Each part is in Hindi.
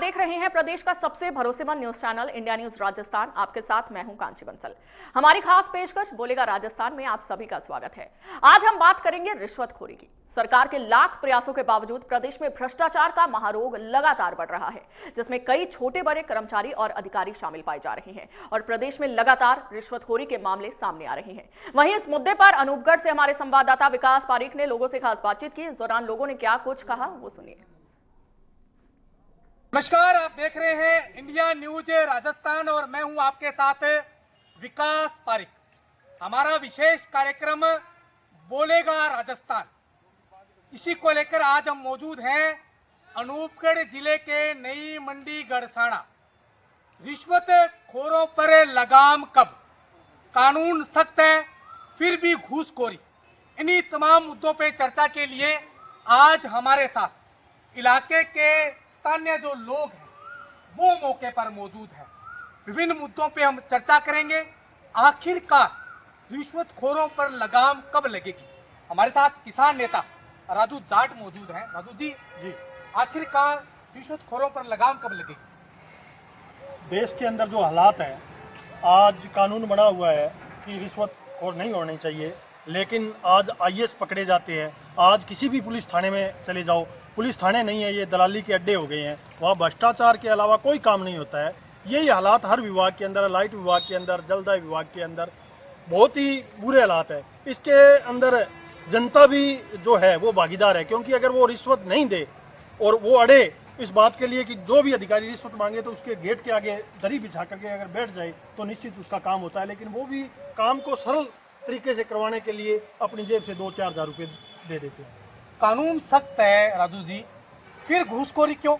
देख रहे हैं प्रदेश का सबसे भरोसेमंद news channel India news Rajasthan. आपके साथ मैं हूं कांची बंसल। हमारी खास पेशकश बोलेगा राजस्थान में आप सभी का स्वागत है। आज हम बात करेंगे रिश्वतखोरी की। सरकार के लाख प्रयासों के बावजूद प्रदेश में भ्रष्टाचार का महारोग लगातार बढ़ रहा है, जिसमें कई छोटे बड़े कर्मचारी और अधिकारी शामिल पाए जा रहे हैं और प्रदेश में लगातार रिश्वतखोरी के मामले सामने आ रहे हैं। वहीं इस मुद्दे पर अनूपगढ़ से हमारे संवाददाता विकास पारीख ने लोगों से खास बातचीत की। इस दौरान लोगों ने क्या कुछ कहा वो सुनिए। नमस्कार, आप देख रहे हैं इंडिया न्यूज राजस्थान और मैं हूं आपके साथ विकास पारीख। हमारा विशेष कार्यक्रम बोलेगा राजस्थान, इसी को लेकर आज हम मौजूद हैं अनूपगढ़ जिले के नई मंडी गड़साना। रिश्वत खोरों पर लगाम कब, कानून सख्त है फिर भी घूसखोरी, इन्हीं तमाम मुद्दों पर चर्चा के लिए आज हमारे साथ इलाके के स्थानीय जो लोग हैं वो मौके पर मौजूद हैं। विभिन्न मुद्दों पे हम चर्चा करेंगे। आखिरकार रिश्वतखोरों पर लगाम कब लगेगी। हमारे साथ किसान नेता राजू जाट मौजूद हैं। राजू जी, आखिरकार रिश्वतखोरों पर लगाम कब लगेगी। देश के अंदर जो हालात है, आज कानून बना हुआ है कि रिश्वतखोर नहीं होनी चाहिए, लेकिन आज आईएएस पकड़े जाते हैं। आज किसी भी पुलिस थाने में चले जाओ, पुलिस थाने नहीं है, ये दलाली के अड्डे हो गए हैं। वहाँ भ्रष्टाचार के अलावा कोई काम नहीं होता है। यही हालात हर विभाग के अंदर, लाइट विभाग के अंदर, जलदाय विभाग के अंदर बहुत ही बुरे हालात है। इसके अंदर जनता भी जो है वो भागीदार है, क्योंकि अगर वो रिश्वत नहीं दे और वो अड़े इस बात के लिए कि जो भी अधिकारी रिश्वत मांगे तो उसके गेट के आगे दरी बिछा करके अगर बैठ जाए तो निश्चित उसका काम होता है। लेकिन वो भी काम को सरल तरीके से करवाने के लिए अपनी जेब से 2-4 हज़ार रुपये दे देते हैं। कानून सख्त है राजू जी, फिर घूसखोरी क्यों।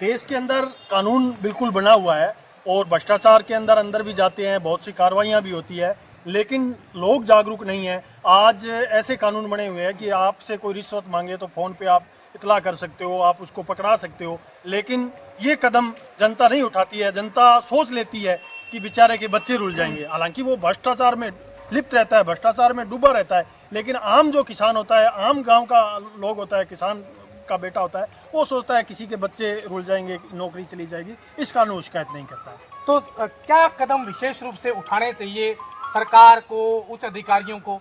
देश के अंदर कानून बिल्कुल बना हुआ है और भ्रष्टाचार के अंदर भी जाते हैं, बहुत सी कार्रवाइयां भी होती है, लेकिन लोग जागरूक नहीं है। आज ऐसे कानून बने हुए हैं कि आपसे कोई रिश्वत मांगे तो फोन पे आप इतला कर सकते हो, आप उसको पकड़ा सकते हो, लेकिन ये कदम जनता नहीं उठाती है। जनता सोच लेती है कि बेचारे के बच्चे रुल जाएंगे। हालांकि वो भ्रष्टाचार में लिप्त रहता है, भ्रष्टाचार में डूबा रहता है, लेकिन आम जो किसान होता है, आम गांव का लोग होता है, किसान का बेटा होता है, वो सोचता है किसी के बच्चे रुल जाएंगे, नौकरी चली जाएगी, इस कारण वो शिकायत नहीं करता है। तो क्या कदम विशेष रूप से उठाने चाहिए सरकार को, उच्च अधिकारियों को।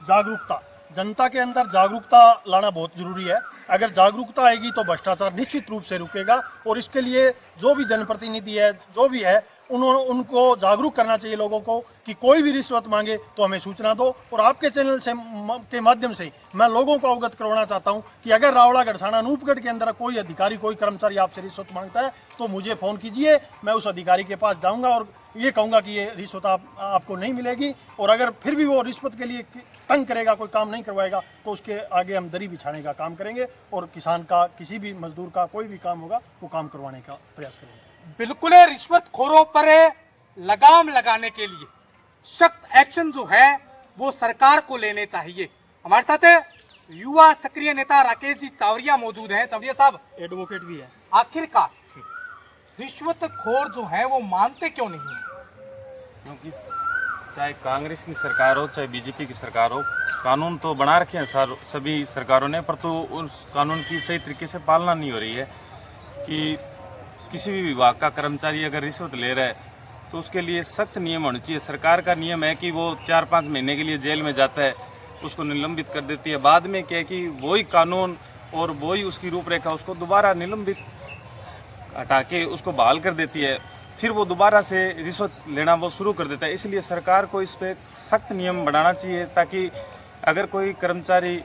जागरूकता, जनता के अंदर जागरूकता लाना बहुत जरूरी है। अगर जागरूकता आएगी तो भ्रष्टाचार निश्चित रूप से रुकेगा और इसके लिए जो भी जनप्रतिनिधि है, जो भी है, उनको जागरूक करना चाहिए लोगों को कि कोई भी रिश्वत मांगे तो हमें सूचना दो। और आपके चैनल से के माध्यम से मैं लोगों को अवगत करवाना चाहता हूं कि अगर रावड़ा गड़साना अनूपगढ़ के अंदर कोई अधिकारी, कोई कर्मचारी आपसे रिश्वत मांगता है तो मुझे फोन कीजिए, मैं उस अधिकारी के पास जाऊंगा और ये कहूंगा कि ये रिश्वत आपको नहीं मिलेगी। और अगर फिर भी वो रिश्वत के लिए तंग करेगा, कोई काम नहीं करवाएगा, तो उसके आगे हम दरी बिछाने का काम करेंगे और किसान का, किसी भी मजदूर का कोई भी काम होगा वो काम करवाने का प्रयास करेंगे। बिल्कुल, रिश्वतखोरों पर लगाम लगाने के लिए सख्त एक्शन जो है वो सरकार को लेने चाहिए। हमारे साथ युवा सक्रिय नेता राकेश जी चावरिया मौजूद हैं। चावरिया साहब एडवोकेट भी है। आखिरकार रिश्वतखोर जो है वो मानते क्यों नहीं है। क्योंकि चाहे कांग्रेस की सरकार हो चाहे बीजेपी की सरकार हो, कानून तो बना रखे हैं सभी सरकारों ने, पर तो उस कानून की सही तरीके से पालना नहीं हो रही है। कि किसी भी विभाग का कर्मचारी अगर रिश्वत ले रहा है तो उसके लिए सख्त नियम होने चाहिए। सरकार का नियम है कि वो 4-5 महीने के लिए जेल में जाता है, उसको निलंबित कर देती है। बाद में क्या है कि वही कानून और वही उसकी रूपरेखा उसको दोबारा निलंबित हटा के उसको बहाल कर देती है, फिर वो दोबारा से रिश्वत लेना वो शुरू कर देता है। इसलिए सरकार को इस पर सख्त नियम बनाना चाहिए, ताकि अगर कोई कर्मचारी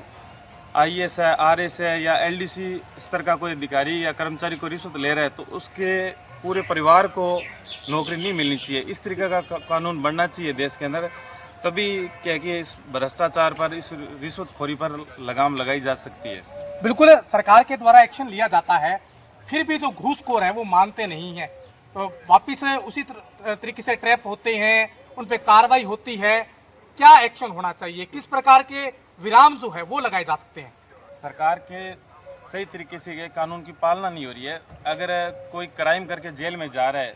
आईएएस है, आरएस है या एलडीसी स्तर का कोई अधिकारी या कर्मचारी को रिश्वत ले रहा है तो उसके पूरे परिवार को नौकरी नहीं मिलनी चाहिए। इस तरीके का कानून बनना चाहिए देश के अंदर, तभी क्या कि इस भ्रष्टाचार पर, इस रिश्वतखोरी पर लगाम लगाई जा सकती है। बिल्कुल, सरकार के द्वारा एक्शन लिया जाता है, फिर भी जो घूसखोर है वो मानते नहीं है, तो वापिस उसी तरीके से ट्रैप होते हैं, उन पर कार्रवाई होती है। क्या एक्शन होना चाहिए, किस प्रकार के विराम जो है वो लगाए जा सकते हैं। सरकार के सही तरीके से ये कानून की पालना नहीं हो रही है। अगर कोई क्राइम करके जेल में जा रहा है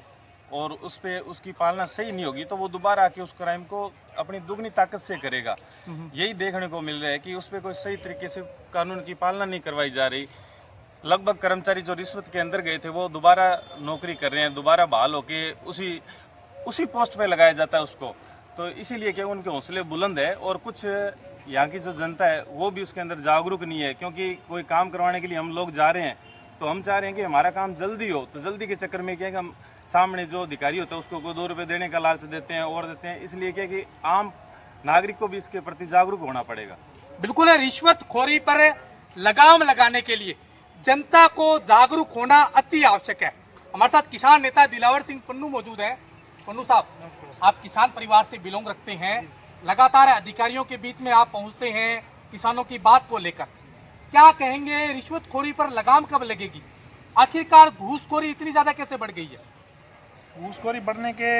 और उस पे उसकी पालना सही नहीं होगी तो वो दोबारा आके उस क्राइम को अपनी दुगनी ताकत से करेगा। यही देखने को मिल रहा है कि उस पे कोई सही तरीके से कानून की पालना नहीं करवाई जा रही। लगभग कर्मचारी जो रिश्वत के अंदर गए थे वो दोबारा नौकरी कर रहे हैं, दोबारा बहाल होके उसी पोस्ट पे लगाया जाता है उसको। तो इसीलिए कि उनके हौसले बुलंद है और कुछ यहाँ की जो जनता है वो भी उसके अंदर जागरूक नहीं है, क्योंकि कोई काम करवाने के लिए हम लोग जा रहे हैं तो हम चाह रहे हैं कि हमारा काम जल्दी हो, तो जल्दी के चक्कर में क्या है कि हम सामने जो अधिकारी होता है उसको कोई 2 रुपये देने का लालच देते हैं और देते हैं, इसलिए क्या है कि आम नागरिक को भी इसके प्रति जागरूक होना पड़ेगा। बिल्कुल है, रिश्वतखोरी पर लगाम लगाने के लिए जनता को जागरूक होना अति आवश्यक है। हमारे साथ किसान नेता दिलावर सिंह पन्नू मौजूद हैं। पन्नू साहब, आप किसान परिवार से बिलोंग रखते हैं, लगातार अधिकारियों के बीच में आप पहुंचते हैं किसानों की बात को लेकर, क्या कहेंगे रिश्वतखोरी पर लगाम कब लगेगी? आखिरकार घूसखोरी इतनी ज्यादा कैसे बढ़ गई है? घूसखोरी बढ़ने के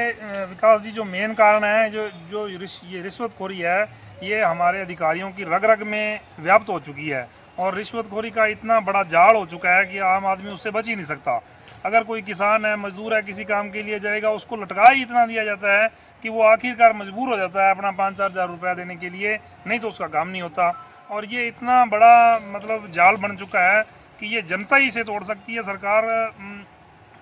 विकास जी जो मेन कारण है, जो ये रिश्वतखोरी है, ये हमारे अधिकारियों की रग रग में व्याप्त हो चुकी है और रिश्वतखोरी का इतना बड़ा जाल हो चुका है कि आम आदमी उससे बच ही नहीं सकता। अगर कोई किसान है, मजदूर है, किसी काम के लिए जाएगा, उसको लटका ही इतना दिया जाता है कि वो आखिरकार मजबूर हो जाता है अपना 5-4 हज़ार रुपया देने के लिए, नहीं तो उसका काम नहीं होता। और ये इतना बड़ा मतलब जाल बन चुका है कि ये जनता ही इसे तोड़ सकती है, सरकार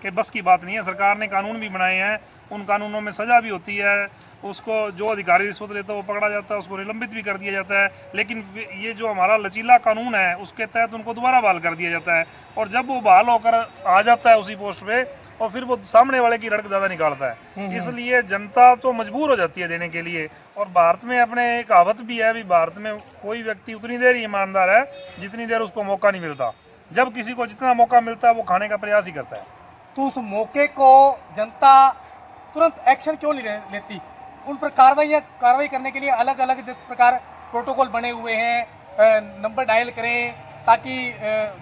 के बस की बात नहीं है। सरकार ने कानून भी बनाए हैं, उन कानूनों में सजा भी होती है, उसको जो अधिकारी रिश्वत लेता है वो पकड़ा जाता है, उसको निलंबित भी कर दिया जाता है। लेकिन ये जो हमारा लचीला कानून है उसके तहत उनको दोबारा बहाल कर दिया जाता है और जब वो बहाल होकर आ जाता है उसी पोस्ट पे और फिर वो सामने वाले की रड़क ज्यादा निकालता है। इसलिए जनता तो मजबूर हो जाती है देने के लिए। और भारत में अपने एक कहावत भी है, भी भारत में कोई व्यक्ति उतनी देर ईमानदार है जितनी देर उसको मौका नहीं मिलता। जब किसी को जितना मौका मिलता है वो खाने का प्रयास ही करता है। तो उस मौके को जनता तुरंत एक्शन क्यों नहीं लेती? उन पर कार्रवाई करने के लिए अलग अलग जिस प्रकार प्रोटोकॉल बने हुए हैं, नंबर डायल करें ताकि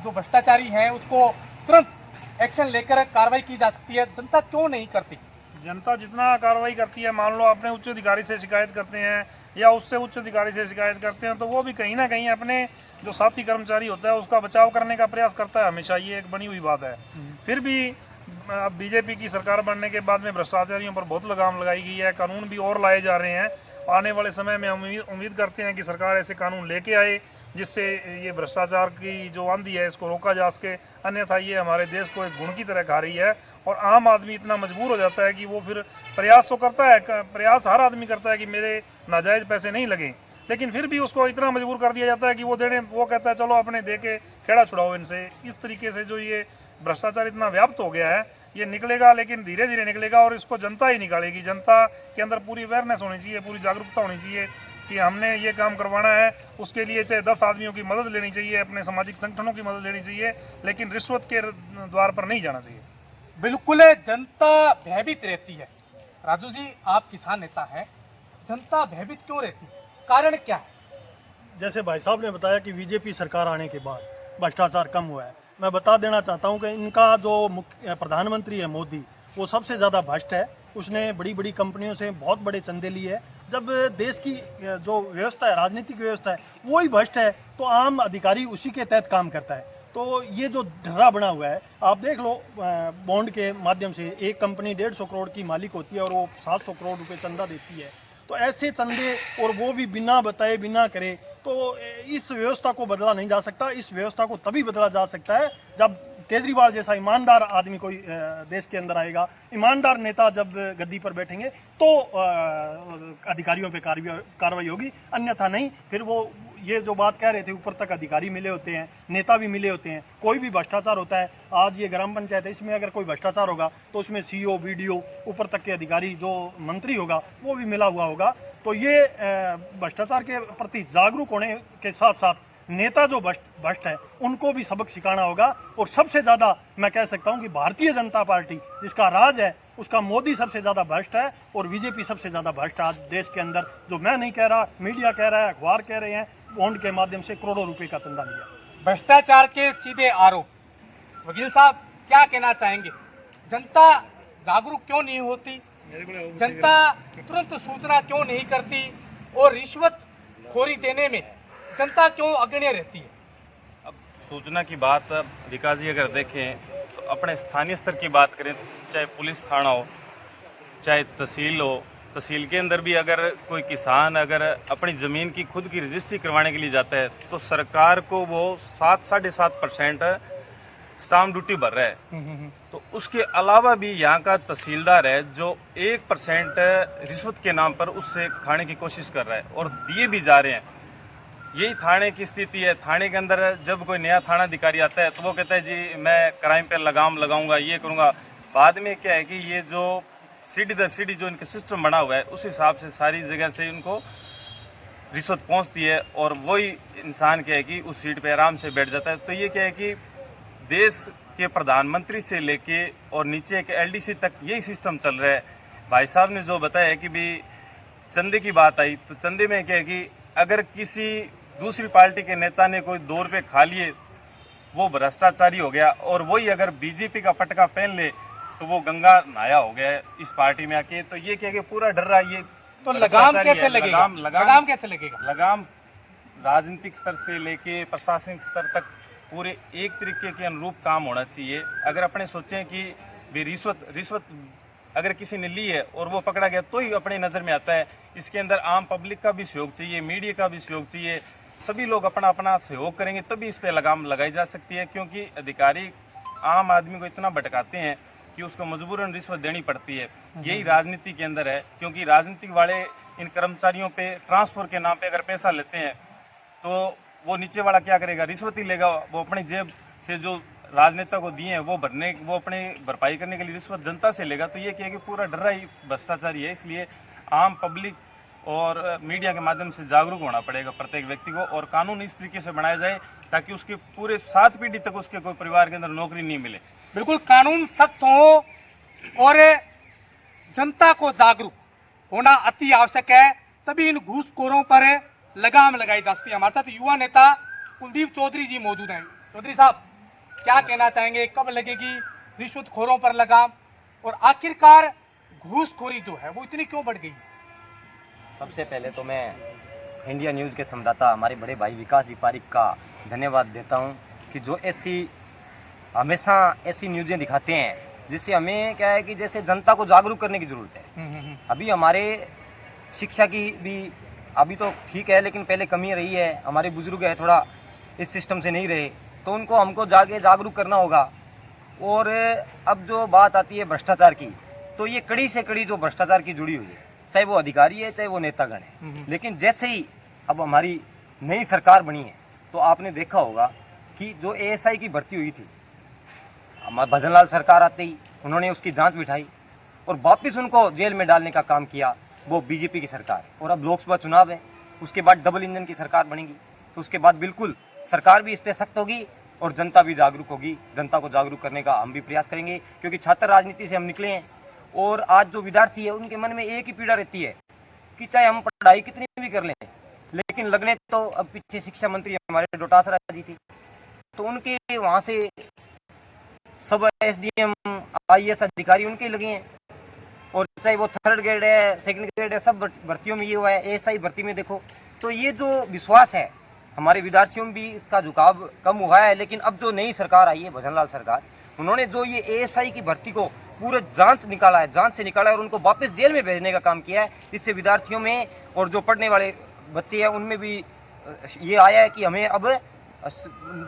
जो भ्रष्टाचारी हैं उसको तुरंत एक्शन लेकर कार्रवाई की जा सकती है, जनता क्यों नहीं करती? जनता जितना कार्रवाई करती है, मान लो अपने उच्च अधिकारी से शिकायत करते हैं या उससे उच्च अधिकारी से शिकायत करते हैं, तो वो भी कहीं ना कहीं अपने जो साथी कर्मचारी होता है उसका बचाव करने का प्रयास करता है हमेशा, ये एक बनी हुई बात है। फिर भी अब बीजेपी की सरकार बनने के बाद में भ्रष्टाचारियों पर बहुत लगाम लगाई गई है, कानून भी और लाए जा रहे हैं। आने वाले समय में हम उम्मीद करते हैं कि सरकार ऐसे कानून लेके आए जिससे ये भ्रष्टाचार की जो आंधी है इसको रोका जा सके, अन्यथा ये हमारे देश को एक गुण की तरह खा रही है और आम आदमी इतना मजबूर हो जाता है कि वो फिर प्रयास तो करता है, प्रयास हर आदमी करता है कि मेरे नाजायज पैसे नहीं लगे, लेकिन फिर भी उसको इतना मजबूर कर दिया जाता है कि वो कहता है चलो अपने दे के खेड़ा छुड़ाओ इनसे। इस तरीके से जो ये भ्रष्टाचार इतना व्याप्त हो गया है, ये निकलेगा लेकिन धीरे धीरे निकलेगा और इसको जनता ही निकालेगी। जनता के अंदर पूरी अवेयरनेस होनी चाहिए, पूरी जागरूकता होनी चाहिए कि हमने ये काम करवाना है। उसके लिए चाहे 10 आदमियों की मदद लेनी चाहिए, अपने सामाजिक संगठनों की मदद लेनी चाहिए, लेकिन रिश्वत के द्वार पर नहीं जाना चाहिए। बिल्कुल जनता भयभीत रहती है। राजू जी, आप किसान नेता हैं, जनता भयभीत क्यों रहती है, कारण क्या है? जैसे भाई साहब ने बताया कि बीजेपी सरकार आने के बाद भ्रष्टाचार कम हुआ है, मैं बता देना चाहता हूं कि इनका जो मुख्य प्रधानमंत्री है मोदी, वो सबसे ज़्यादा भ्रष्ट है। उसने बड़ी बड़ी कंपनियों से बहुत बड़े चंदे लिए। जब देश की जो व्यवस्था है, राजनीतिक व्यवस्था है, वो ही भ्रष्ट है तो आम अधिकारी उसी के तहत काम करता है। तो ये जो ढर्रा बना हुआ है, आप देख लो, बॉन्ड के माध्यम से एक कंपनी 150 करोड़ की मालिक होती है और वो 700 करोड़ रुपए चंदा देती है। तो ऐसे चंदे, और वो भी बिना बताए बिना करे, तो इस व्यवस्था को बदला नहीं जा सकता। इस व्यवस्था को तभी बदला जा सकता है जब केजरीवाल जैसा ईमानदार आदमी कोई देश के अंदर आएगा, ईमानदार नेता जब गद्दी पर बैठेंगे तो अधिकारियों पे कार्रवाई होगी, अन्यथा नहीं। फिर वो ये जो बात कह रहे थे, ऊपर तक अधिकारी मिले होते हैं, नेता भी मिले होते हैं, कोई भी भ्रष्टाचार होता है। आज ये ग्राम पंचायत है, इसमें अगर कोई भ्रष्टाचार होगा तो उसमें सीईओ, वीडीओ, ऊपर तक के अधिकारी, जो मंत्री होगा वो भी मिला हुआ होगा। तो ये भ्रष्टाचार के प्रति जागरूक होने के साथ साथ नेता जो भ्रष्ट है उनको भी सबक सिखाना होगा। और सबसे ज्यादा मैं कह सकता हूं कि भारतीय जनता पार्टी जिसका राज है, उसका मोदी सबसे ज्यादा भ्रष्ट है और बीजेपी सबसे ज्यादा भ्रष्ट है आज देश के अंदर। जो मैं नहीं कह रहा, मीडिया कह रहा है, अखबार कह रहे हैं, बॉन्ड के माध्यम से करोड़ों रुपए का चंदा लिया। भ्रष्टाचार के सीधे आरोप, वकील साहब क्या कहना चाहेंगे? जनता जागरूक क्यों नहीं होती, जनता तुरंत सूचना क्यों नहीं करती और रिश्वत खोरी देने में जनता क्यों अग्रणी रहती है? अब सूचना की बात, विकास जी अगर देखें तो अपने स्थानीय स्तर की बात करें, चाहे पुलिस थाना हो, चाहे तहसील हो, तहसील के अंदर भी अगर कोई किसान अगर अपनी ज़मीन की खुद की रजिस्ट्री करवाने के लिए जाता है तो सरकार को वो 7-7.5% स्टाम्प ड्यूटी भर रहा है। तो उसके अलावा भी यहाँ का तहसीलदार है जो 1% रिश्वत के नाम पर उससे खाने की कोशिश कर रहा है और दिए भी जा रहे हैं। यही थाने की स्थिति है। थाने के अंदर जब कोई नया थाना अधिकारी आता है तो वो कहता है जी मैं क्राइम पे लगाम लगाऊंगा, ये करूंगा। बाद में क्या है कि ये जो सीढ़ी दर सीढ़ी जो इनका सिस्टम बना हुआ है उस हिसाब से सारी जगह से इनको रिश्वत पहुंचती है और वही इंसान क्या है कि उस सीट पे आराम से बैठ जाता है। तो ये क्या है कि देश के प्रधानमंत्री से लेके और नीचे के एलडीसी तक यही सिस्टम चल रहा है। भाई साहब ने जो बताया कि भी चंदे की बात आई, तो चंदे में क्या है कि अगर किसी दूसरी पार्टी के नेता ने कोई 2 रुपये खा लिए वो भ्रष्टाचारी हो गया, और वही अगर बीजेपी का पटका पहन ले तो वो गंगा नहाया हो गया इस पार्टी में आके। तो ये क्या है कि पूरा डर रहा है। ये तो लगाम कैसे लगेगा? लगाम कैसे लगेगा? लगाम राजनीतिक स्तर से लेके प्रशासनिक स्तर तक पूरे एक तरीके के अनुरूप काम होना चाहिए। अगर अपने सोचें कि भी रिश्वत अगर किसी ने ली है और वो पकड़ा गया तो ही अपने नजर में आता है। इसके अंदर आम पब्लिक का भी सहयोग चाहिए, मीडिया का भी सहयोग चाहिए। सभी लोग अपना अपना सहयोग करेंगे तभी इस पे लगाम लगाई जा सकती है, क्योंकि अधिकारी आम आदमी को इतना भटकाते हैं कि उसको मजबूरन रिश्वत देनी पड़ती है। यही राजनीति के अंदर है, क्योंकि राजनीतिक वाले इन कर्मचारियों पे ट्रांसफर के नाम पे अगर पैसा लेते हैं तो वो नीचे वाला क्या करेगा, रिश्वत ही लेगा। वो अपनी जेब से जो राजनेता को दिए हैं वो अपने भरपाई करने के लिए रिश्वत जनता से लेगा। तो ये क्या है कि पूरा डर रहा ही भ्रष्टाचारी है। इसलिए आम पब्लिक और मीडिया के माध्यम से जागरूक होना पड़ेगा प्रत्येक व्यक्ति को, और कानून इस तरीके से बनाया जाए ताकि उसके पूरे 7 पीढ़ी तक उसके कोई परिवार के अंदर नौकरी नहीं मिले। बिल्कुल कानून सख्त हो और जनता को जागरूक होना अति आवश्यक है, तभी इन घूसखोरों पर लगाम लगाई जा सकती है। हमारे साथ युवा नेता कुलदीप चौधरी जी मौजूद हैं। चौधरी साहब, क्या कहना चाहेंगे, कब लगेगी रिश्वतखोरों पर लगाम, और आखिरकार घूसखोरी जो है वो इतनी क्यों बढ़ गई? सबसे पहले तो मैं इंडिया न्यूज़ के संवाददाता हमारे बड़े भाई विकास जी पारिक का धन्यवाद देता हूं कि जो हमेशा ऐसी न्यूज़ें दिखाते हैं जिससे हमें क्या है कि जैसे जनता को जागरूक करने की जरूरत है। अभी हमारे शिक्षा की भी अभी तो ठीक है, लेकिन पहले कमी रही है। हमारे बुजुर्ग है थोड़ा इस सिस्टम से नहीं रहे, तो उनको हमको जाके जागरूक करना होगा। और अब जो बात आती है भ्रष्टाचार की, तो ये कड़ी से कड़ी जो भ्रष्टाचार की जुड़ी हुई है, चाहे वो अधिकारी है चाहे वो नेतागण है। लेकिन जैसे ही अब हमारी नई सरकार बनी है तो आपने देखा होगा कि जो एएसआई की भर्ती हुई थी, हमारे भजनलाल सरकार आते ही उन्होंने उसकी जांच बिठाई और वापिस उनको जेल में डालने का काम किया वो बीजेपी की सरकार। और अब लोकसभा चुनाव है, उसके बाद डबल इंजन की सरकार बनेगी, तो उसके बाद बिल्कुल सरकार भी इस पे सख्त होगी और जनता भी जागरूक होगी। जनता को जागरूक करने का हम भी प्रयास करेंगे, क्योंकि छात्र राजनीति से हम निकले हैं। और आज जो विद्यार्थी है उनके मन में एक ही पीड़ा रहती है कि चाहे हम पढ़ाई कितनी भी कर लें, लेकिन लगने तो अब पीछे शिक्षा मंत्री हमारे डोटासरा जी थी, तो उनके वहां से सब एसडीएम आईएएस अधिकारी उनके लगे हैं। और चाहे वो 3rd ग्रेड है 2nd ग्रेड है, सब भर्तियों में ये हुआ है। एएसआई भर्ती में देखो, तो ये जो विश्वास है हमारे विद्यार्थियों में भी इसका झुकाव कम हुआ है। लेकिन अब जो नई सरकार आई है भजनलाल सरकार, उन्होंने जो ये एएसआई की भर्ती को पूरे जांच से निकाला है और उनको वापस जेल में भेजने का काम किया है। इससे विद्यार्थियों में और जो पढ़ने वाले बच्चे हैं उनमें भी ये आया है कि हमें अब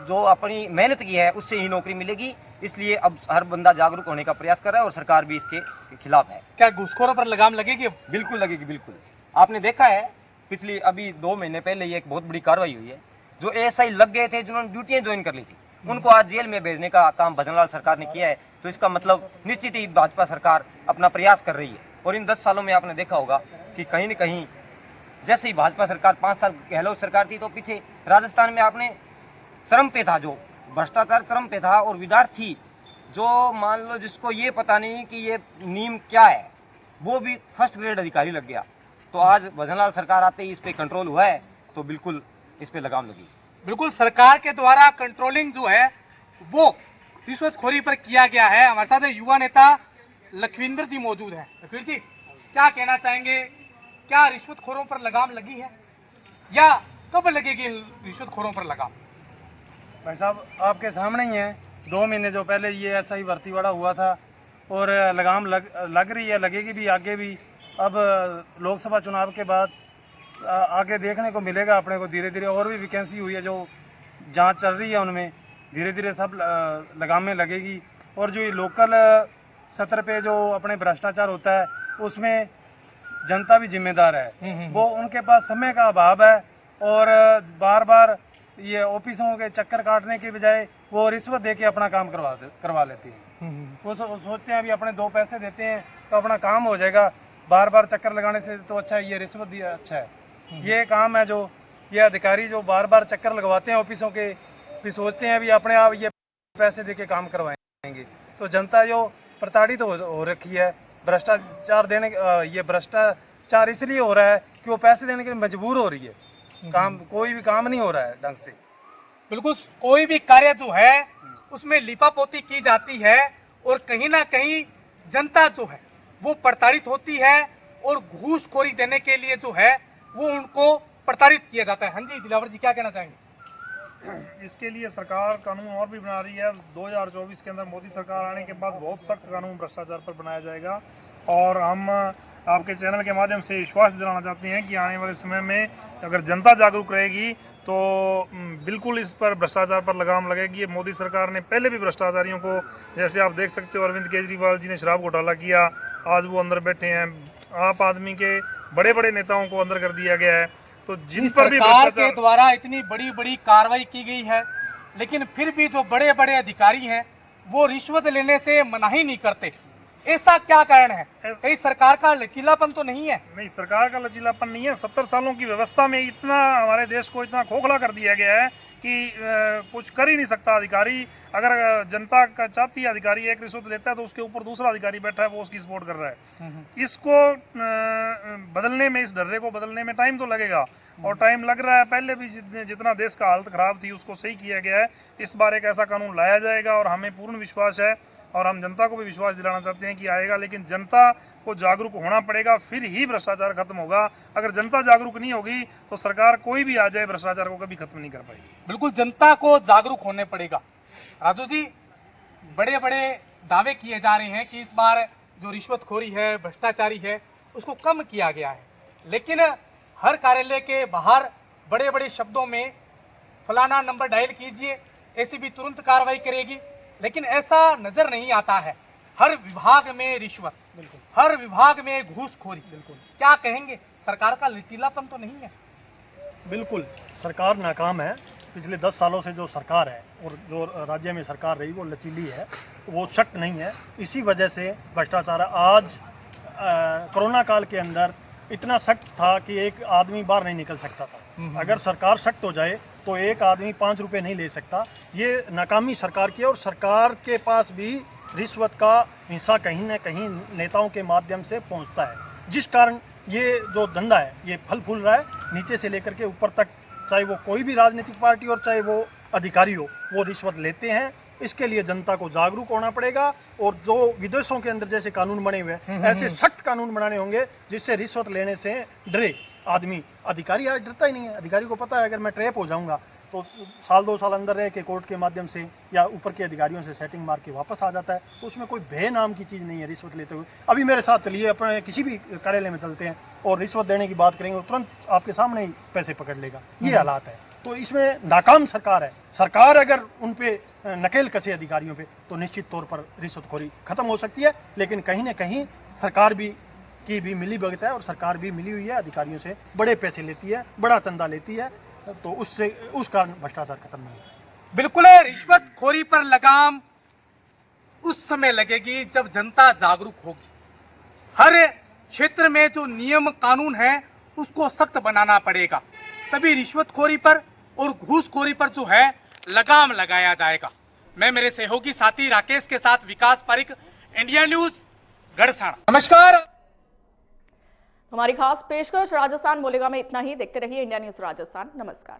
जो अपनी मेहनत की है उससे ही नौकरी मिलेगी। इसलिए अब हर बंदा जागरूक होने का प्रयास कर रहा है और सरकार भी इसके खिलाफ है। क्या घूसखोरों पर लगाम लगेगी? बिल्कुल लगेगी, बिल्कुल। आपने देखा है पिछली अभी 2 महीने पहले ये एक बहुत बड़ी कार्रवाई हुई है। जो एएसआई लग गए थे, जिन्होंने ड्यूटियां ज्वाइन कर ली थी, उनको आज जेल में भेजने का काम भजनलाल सरकार ने किया है। तो इसका मतलब निश्चित ही भाजपा सरकार अपना प्रयास कर रही है। और इन 10 सालों में आपने देखा होगा कि कहीं न कहीं जैसे ही भाजपा सरकार 5 साल गहलोत सरकार थी, तो पीछे राजस्थान में आपने चरम पे था, जो भ्रष्टाचार चरम पे था। और विद्यार्थी जो मान लो जिसको ये पता नहीं कि ये नीम क्या है, वो भी 1st ग्रेड अधिकारी लग गया। तो आज भजनलाल सरकार आते ही इस पे कंट्रोल हुआ है, तो बिल्कुल इस पे लगाम लगी। बिल्कुल सरकार के द्वारा कंट्रोलिंग जो है वो रिश्वतखोरी पर किया गया है। हमारे साथ युवा नेता लखविंदर जी मौजूद हैं। लखविंदर जी, क्या कहना चाहेंगे, क्या रिश्वतखोरों पर लगाम लगी है या कब लगेगी रिश्वतखोरों पर लगाम? भाई साहब आपके सामने ही है, 2 महीने जो पहले ये ऐसा ही भर्ती वाला हुआ था और लगाम लग रही है, लगेगी भी आगे भी। अब लोकसभा चुनाव के बाद आगे देखने को मिलेगा अपने को, धीरे धीरे और भी वैकेंसी हुई है जो जांच चल रही है उनमें, धीरे धीरे सब लगाम में लगेगी। और जो ये लोकल सतर पे जो अपने भ्रष्टाचार होता है उसमें जनता भी जिम्मेदार है। वो उनके पास समय का अभाव है और बार बार ये ऑफिसों के चक्कर काटने के बजाय वो रिश्वत दे के अपना काम करवा लेती है। वो सोचते हैं अभी अपने 2 पैसे देते हैं तो अपना काम हो जाएगा, बार बार चक्कर लगाने से तो अच्छा ये रिश्वत दिया अच्छा है। ये काम है जो ये अधिकारी जो बार बार चक्कर लगवाते हैं ऑफिसों के, फिर सोचते हैं अभी अपने आप ये पैसे दे के काम करवाएंगे। तो जनता जो प्रताड़ित हो रखी है, भ्रष्टाचार ये भ्रष्टाचार इसलिए हो रहा है कि वो पैसे देने के लिए मजबूर हो रही है। कोई भी काम नहीं हो रहा है ढंग से। बिल्कुल, कोई भी कार्य जो है उसमें लिपापोती की जाती है और कहीं ना कहीं जनता जो है वो प्रताड़ित होती है और घूसखोरी देने के लिए जो है वो उनको प्रताड़ित किया जाता है। हाँ जी दिलावर जी, क्या कहना चाहेंगे? इसके लिए सरकार कानून और भी बना रही है। 2024 के अंदर मोदी सरकार आने के बाद बहुत सख्त कानून भ्रष्टाचार पर बनाया जाएगा और हम आपके चैनल के माध्यम से विश्वास दिलाना चाहते हैं कि आने वाले समय में अगर जनता जागरूक रहेगी तो बिल्कुल इस पर भ्रष्टाचार पर लगाम लगेगी। मोदी सरकार ने पहले भी भ्रष्टाचारियों को, जैसे आप देख सकते हो अरविंद केजरीवाल जी ने शराब घोटाला किया, आज वो अंदर बैठे हैं। आप आदमी के बड़े बड़े नेताओं को अंदर कर दिया गया है। तो जिन पर भी सरकार के द्वारा इतनी बड़ी बड़ी कार्रवाई की गई है, लेकिन फिर भी जो बड़े बड़े अधिकारी हैं वो रिश्वत लेने से मनाही नहीं करते। ऐसा क्या कारण है? कहीं सरकार का लचीलापन तो नहीं है? नहीं, सरकार का लचीलापन नहीं है। 70 सालों की व्यवस्था में इतना हमारे देश को इतना खोखला कर दिया गया है कि कुछ कर ही नहीं सकता अधिकारी। अगर जनता का चाहती है अधिकारी एक रिश्वत लेता है तो उसके ऊपर दूसरा अधिकारी बैठा है, वो उसकी सपोर्ट कर रहा है। इसको बदलने में, इस ढर्रे को बदलने में टाइम तो लगेगा और टाइम लग रहा है। पहले भी जितना देश का हालत खराब थी उसको सही किया गया है। इस बार एक ऐसा कानून लाया जाएगा और हमें पूर्ण विश्वास है और हम जनता को भी विश्वास दिलाना चाहते हैं कि आएगा। लेकिन जनता को जागरूक होना पड़ेगा, फिर ही भ्रष्टाचार खत्म होगा। अगर जनता जागरूक नहीं होगी तो सरकार कोई भी आ जाए भ्रष्टाचार को कभी खत्म नहीं कर पाएगी। बिल्कुल, जनता को जागरूक होने पड़ेगा। राजू जी, बड़े बड़े दावे किए जा रहे हैं कि इस बार जो रिश्वतखोरी है, भ्रष्टाचारी है, उसको कम किया गया है, लेकिन हर कार्यालय के बाहर बड़े बड़े शब्दों में फलाना नंबर डायल कीजिए, एसीबी तुरंत कार्रवाई करेगी, लेकिन ऐसा नजर नहीं आता है। हर विभाग में रिश्वत, बिल्कुल, हर विभाग में घूसखोरी, बिल्कुल। क्या कहेंगे, सरकार का लचीलापन तो नहीं है? बिल्कुल, सरकार नाकाम है। पिछले 10 सालों से जो सरकार है और जो राज्य में सरकार रही वो लचीली है, वो सख्त नहीं है। इसी वजह से भ्रष्टाचार आज कोरोना काल के अंदर इतना सख्त था कि एक आदमी बाहर नहीं निकल सकता था। अगर सरकार सख्त हो जाए तो एक आदमी 5 रुपए नहीं ले सकता। ये नाकामी सरकार की है और सरकार के पास भी रिश्वत का हिस्सा कहीं न कहीं नेताओं के माध्यम से पहुंचता है, जिस कारण ये जो धंधा है ये फल फूल रहा है नीचे से लेकर के ऊपर तक। चाहे वो कोई भी राजनीतिक पार्टी और चाहे वो अधिकारी हो, वो रिश्वत लेते हैं। इसके लिए जनता को जागरूक होना पड़ेगा और जो विदेशों के अंदर जैसे कानून बने हुए हैं ऐसे सख्त कानून बनाने होंगे जिससे रिश्वत लेने से डरे आदमी। अधिकारी आज डरता ही नहीं है। अधिकारी को पता है अगर मैं ट्रैप हो जाऊंगा तो साल 2 साल अंदर रह के कोर्ट के माध्यम से या ऊपर के अधिकारियों से सेटिंग मार के वापस आ जाता है। तो उसमें कोई भय नाम की चीज़ नहीं है रिश्वत लेते हुए। अभी मेरे साथ चलिए, अपने किसी भी कार्यालय में चलते हैं और रिश्वत देने की बात करेंगे, तुरंत आपके सामने ही पैसे पकड़ लेगा। ये हालात है। तो इसमें नाकाम सरकार है। सरकार अगर उन पे नकेल कसे अधिकारियों पे तो निश्चित तौर पर रिश्वतखोरी खत्म हो सकती है। लेकिन कहीं न कहीं सरकार की भी मिली भगत है और सरकार भी मिली हुई है अधिकारियों से, बड़े पैसे लेती है, बड़ा चंदा लेती है, तो उस कारण भ्रष्टाचार खत्म नहीं होता। बिल्कुल, रिश्वतखोरी पर लगाम उस समय लगेगी जब जनता जागरूक होगी। हर क्षेत्र में जो नियम कानून है उसको सख्त बनाना पड़ेगा, तभी रिश्वतखोरी पर और घूसखोरी पर जो है लगाम लगाया जाएगा। मैं मेरे सहयोगी साथी राकेश के साथ विकास पारिक, इंडिया न्यूज, गढ़साना। नमस्कार। हमारी खास पेशकश राजस्थान बोलेगा में इतना ही। देखते रहिए इंडिया न्यूज राजस्थान। नमस्कार।